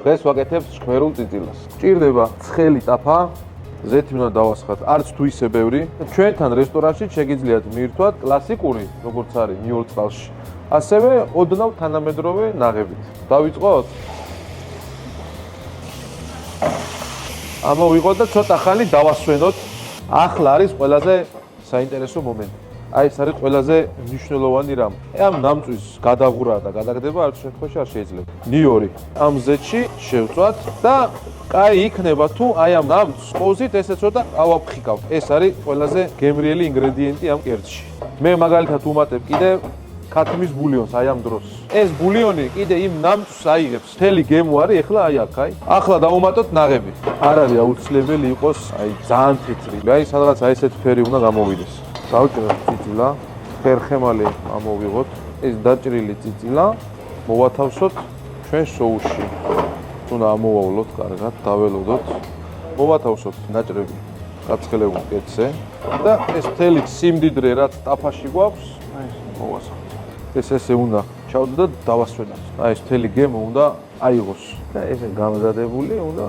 დღეს ვაკეთებ ჭმერულ წიწილას. ჭირდება ცხელი ტაფა, ზეთი უნდა დავასხათ, არც თუ ისე ბევრი. ჩვენთან რესტორანში შეგიძლიათ მიირთვათ კლასიკური, როგორც არის ნიუ წყალში. ასევე ოდნავ თანამედროვე ნაღებით. დავიწყოთ? ამოვიღოთ და ცოტა ხანი დავასვენოთ. ახლა არის ყველაზე საინტერესო მომენტი. აი ეს არის ყველაზე მნიშვნელოვანი რამ. ამ ნამწვის გადაღურა და გადაგდება არც შემთხვევაში არ შეიძლება. ნიორი ამ ზეთში შევწვათ და კაი იქნება თუ აი ამ ნამწს ყოზით ესე ცოტა ავაფხიკავთ. ეს არის ყველაზე გემრიელი ინგრედიენტი ამ კერძში. მე მაგალითად უმატებ კიდე ქათმის ბულიონს აი ამ დროს. ეს ბულიონი კიდე იმ ნამწს აიღებს. მთელი გემო არის ეხლა აი აქ, აი. ახლა დავუმატოთ ნაღები. არ არის აუცილებელი იყოს აი ძალიან თეთრი. აი სადღაც აი ესეთ ფერი უნდა გამოვიდეს. დავჭრეთ წიწილა, ხერხემალი ამოვიღოთ. ეს დაჭრილი წიწილა მოვათავსოთ ჩვენ სოუსში. უნდა ამოვავლოთ კარგად, დაველოდოთ. მოვათავსოთ დაჭრები გაცხელებულ კეთზე და ეს მთელი სიმდიდრე რაც ტაფაში გვაქვს, აი მოვასხოთ. ეს ესე უნდა ჩავდო და დავასვენოთ. აი ეს მთელი გემო უნდა აიღოს და ესე გამზადებული უნდა